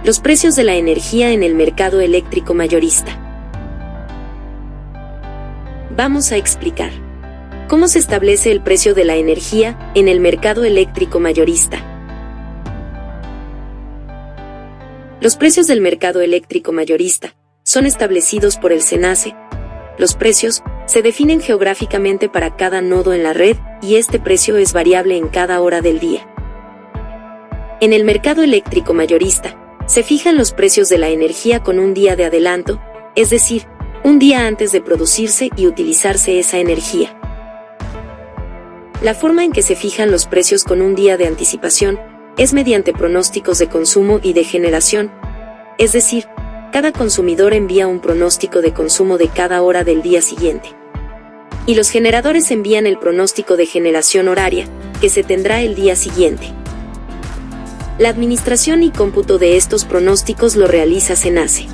Los precios de la energía en el mercado eléctrico mayorista. Vamos a explicar cómo se establece el precio de la energía en el mercado eléctrico mayorista. Los precios del mercado eléctrico mayorista son establecidos por el SENACE. Los precios se definen geográficamente para cada nodo en la red y este precio es variable en cada hora del día. En el mercado eléctrico mayorista, se fijan los precios de la energía con un día de adelanto, es decir, un día antes de producirse y utilizarse esa energía. La forma en que se fijan los precios con un día de anticipación es mediante pronósticos de consumo y de generación, es decir, cada consumidor envía un pronóstico de consumo de cada hora del día siguiente. Y los generadores envían el pronóstico de generación horaria, que se tendrá el día siguiente. La administración y cómputo de estos pronósticos lo realiza SENACE.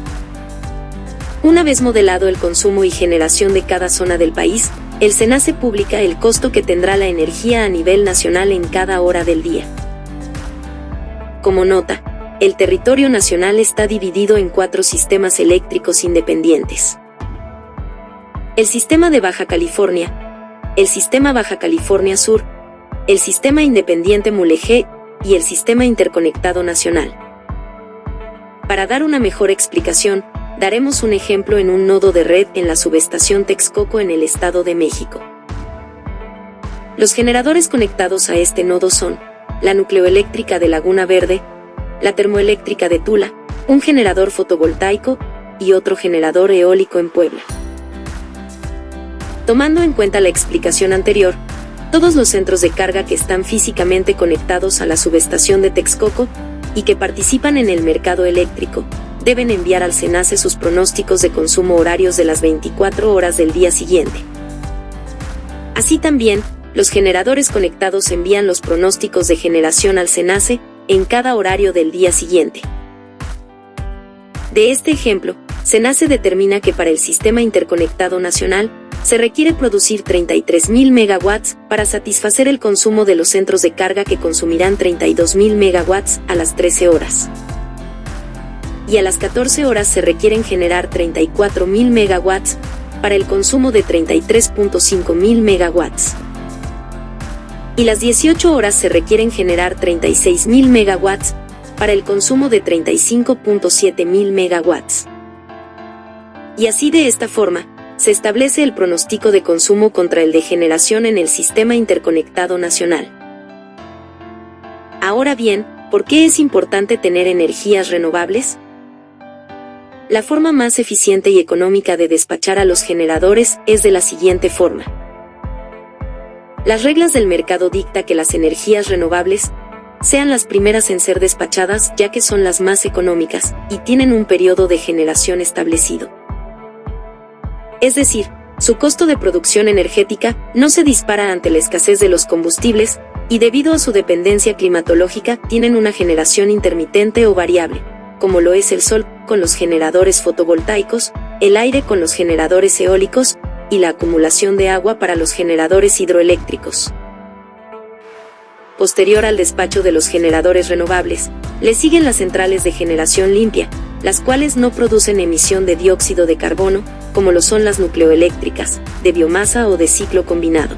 Una vez modelado el consumo y generación de cada zona del país, el SENACE publica el costo que tendrá la energía a nivel nacional en cada hora del día. Como nota, el territorio nacional está dividido en 4 sistemas eléctricos independientes. El Sistema de Baja California, el Sistema Baja California Sur, el Sistema Independiente Mulegé y el Sistema Interconectado Nacional. Para dar una mejor explicación, daremos un ejemplo en un nodo de red en la subestación Texcoco en el Estado de México. Los generadores conectados a este nodo son la nucleoeléctrica de Laguna Verde, la termoeléctrica de Tula, un generador fotovoltaico y otro generador eólico en Puebla. Tomando en cuenta la explicación anterior, todos los centros de carga que están físicamente conectados a la subestación de Texcoco y que participan en el mercado eléctrico, deben enviar al SENACE sus pronósticos de consumo horarios de las 24 horas del día siguiente. Así también, los generadores conectados envían los pronósticos de generación al SENACE en cada horario del día siguiente. De este ejemplo, SENACE determina que para el Sistema Interconectado Nacional, se requiere producir 33.000 megawatts para satisfacer el consumo de los centros de carga que consumirán 32.000 megawatts a las 13 horas. Y a las 14 horas se requieren generar 34.000 megawatts para el consumo de 33.5 mil megawatts. Y las 18 horas se requieren generar 36.000 megawatts para el consumo de 35.7 mil megawatts. Y así de esta forma, se establece el pronóstico de consumo contra el de generación en el Sistema Interconectado Nacional. Ahora bien, ¿por qué es importante tener energías renovables? La forma más eficiente y económica de despachar a los generadores es de la siguiente forma. Las reglas del mercado dictan que las energías renovables sean las primeras en ser despachadas ya que son las más económicas y tienen un periodo de generación establecido. Es decir, su costo de producción energética no se dispara ante la escasez de los combustibles, y debido a su dependencia climatológica tienen una generación intermitente o variable, como lo es el sol con los generadores fotovoltaicos, el aire con los generadores eólicos, y la acumulación de agua para los generadores hidroeléctricos. Posterior al despacho de los generadores renovables, le siguen las centrales de generación limpia, las cuales no producen emisión de dióxido de carbono, como lo son las nucleoeléctricas, de biomasa o de ciclo combinado.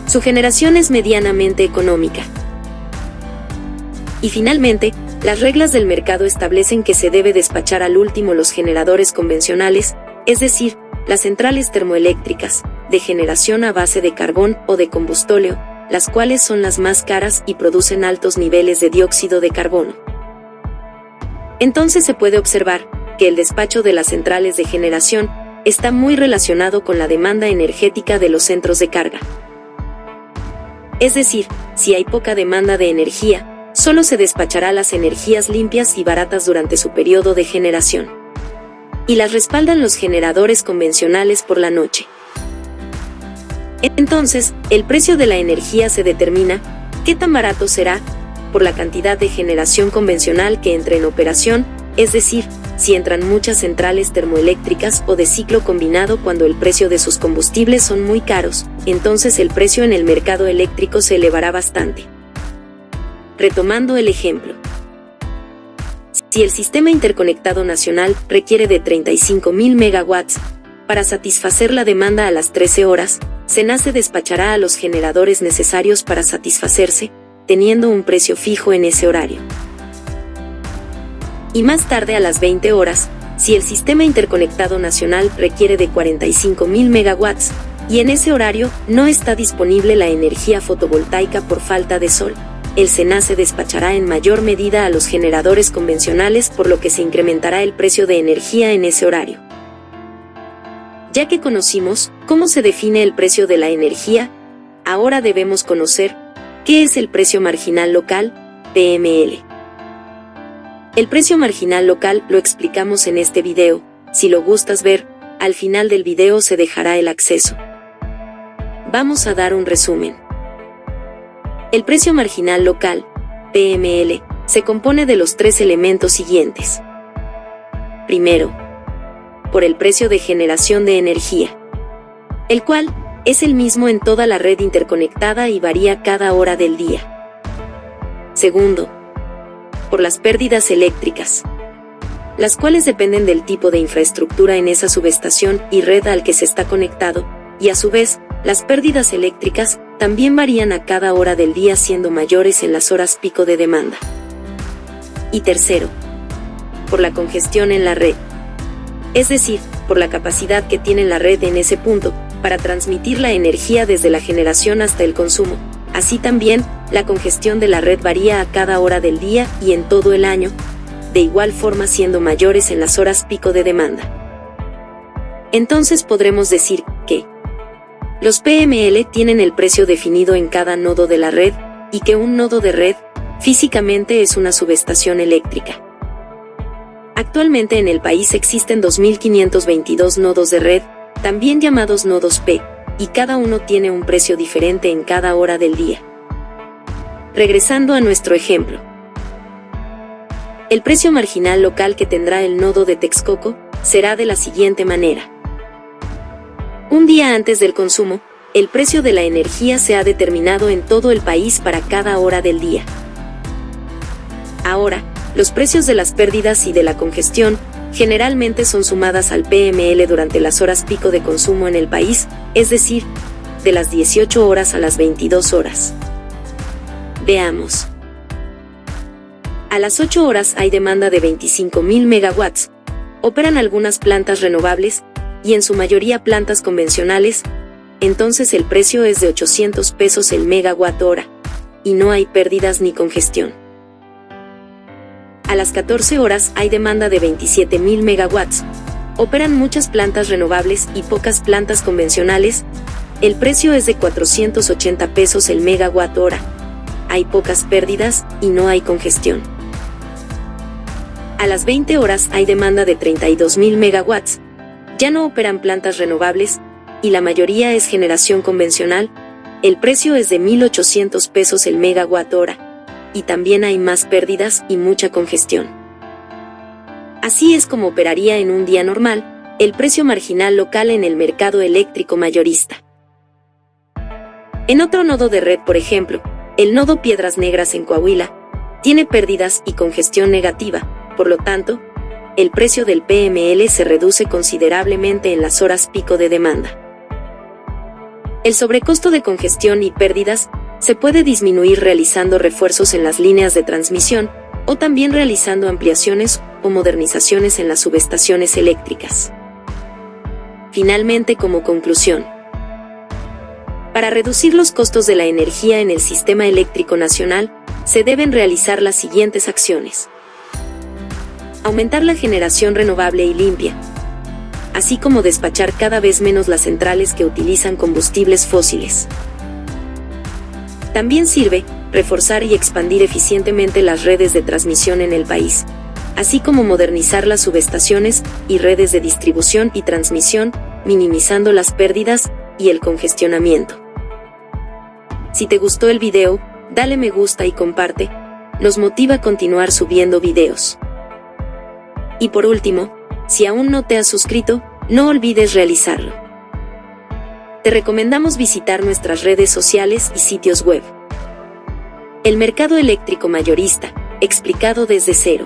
Su generación es medianamente económica. Y finalmente, las reglas del mercado establecen que se debe despachar al último los generadores convencionales, es decir, las centrales termoeléctricas, de generación a base de carbón o de combustóleo, las cuales son las más caras y producen altos niveles de dióxido de carbono. Entonces se puede observar que el despacho de las centrales de generación está muy relacionado con la demanda energética de los centros de carga. Es decir, si hay poca demanda de energía, solo se despachará las energías limpias y baratas durante su periodo de generación. Y las respaldan los generadores convencionales por la noche. Entonces, el precio de la energía se determina, ¿qué tan barato será? Por la cantidad de generación convencional que entre en operación, es decir, si entran muchas centrales termoeléctricas o de ciclo combinado cuando el precio de sus combustibles son muy caros, entonces el precio en el mercado eléctrico se elevará bastante. Retomando el ejemplo. Si el Sistema Interconectado Nacional requiere de 35.000 megawatts para satisfacer la demanda a las 13 horas, SENACE despachará a los generadores necesarios para satisfacerse, teniendo un precio fijo en ese horario. Y más tarde a las 20 horas, si el Sistema Interconectado Nacional requiere de 45.000 megawatts, y en ese horario no está disponible la energía fotovoltaica por falta de sol, el SENACE despachará en mayor medida a los generadores convencionales, por lo que se incrementará el precio de energía en ese horario. Ya que conocimos cómo se define el precio de la energía, ahora debemos conocer qué es el precio marginal local, PML. El precio marginal local lo explicamos en este video. Si lo gustas ver, al final del video se dejará el acceso. Vamos a dar un resumen. El precio marginal local, PML, se compone de los tres elementos siguientes. Primero, por el precio de generación de energía, el cual es el mismo en toda la red interconectada y varía cada hora del día. Segundo, por las pérdidas eléctricas, las cuales dependen del tipo de infraestructura en esa subestación y red al que se está conectado, y a su vez, las pérdidas eléctricas también varían a cada hora del día, siendo mayores en las horas pico de demanda. Y tercero, por la congestión en la red, es decir, por la capacidad que tiene la red en ese punto para transmitir la energía desde la generación hasta el consumo. Así también, la congestión de la red varía a cada hora del día y en todo el año, de igual forma siendo mayores en las horas pico de demanda. Entonces podremos decir que los PML tienen el precio definido en cada nodo de la red, y que un nodo de red, físicamente es una subestación eléctrica. Actualmente en el país existen 2.522 nodos de red, también llamados nodos P, y cada uno tiene un precio diferente en cada hora del día. Regresando a nuestro ejemplo. El precio marginal local que tendrá el nodo de Texcoco será de la siguiente manera. Un día antes del consumo, el precio de la energía se ha determinado en todo el país para cada hora del día. Ahora, los precios de las pérdidas y de la congestión generalmente son sumadas al PML durante las horas pico de consumo en el país, es decir, de las 18 horas a las 22 horas. Veamos. A las 8 horas hay demanda de 25.000 megawatts. Operan algunas plantas renovables, y en su mayoría plantas convencionales, entonces el precio es de 800 pesos el megawatt hora, y no hay pérdidas ni congestión. A las 14 horas hay demanda de 27.000 megawatts. Operan muchas plantas renovables y pocas plantas convencionales, el precio es de 480 pesos el megawatt hora. Hay pocas pérdidas y no hay congestión. A las 20 horas hay demanda de 32.000 megawatts. Ya no operan plantas renovables, y la mayoría es generación convencional, el precio es de 1.800 pesos el megawatt hora, y también hay más pérdidas y mucha congestión. Así es como operaría en un día normal, el precio marginal local en el mercado eléctrico mayorista. En otro nodo de red, por ejemplo, el nodo Piedras Negras en Coahuila, tiene pérdidas y congestión negativa, por lo tanto, el precio del PML se reduce considerablemente en las horas pico de demanda. El sobrecosto de congestión y pérdidas se puede disminuir realizando refuerzos en las líneas de transmisión, o también realizando ampliaciones o modernizaciones en las subestaciones eléctricas. Finalmente, como conclusión, para reducir los costos de la energía en el sistema eléctrico nacional, se deben realizar las siguientes acciones. Aumentar la generación renovable y limpia, así como despachar cada vez menos las centrales que utilizan combustibles fósiles. También sirve reforzar y expandir eficientemente las redes de transmisión en el país, así como modernizar las subestaciones y redes de distribución y transmisión, minimizando las pérdidas y el congestionamiento. Si te gustó el video, dale me gusta y comparte, nos motiva a continuar subiendo videos. Y por último, si aún no te has suscrito, no olvides realizarlo. Te recomendamos visitar nuestras redes sociales y sitios web. El mercado eléctrico mayorista, explicado desde cero.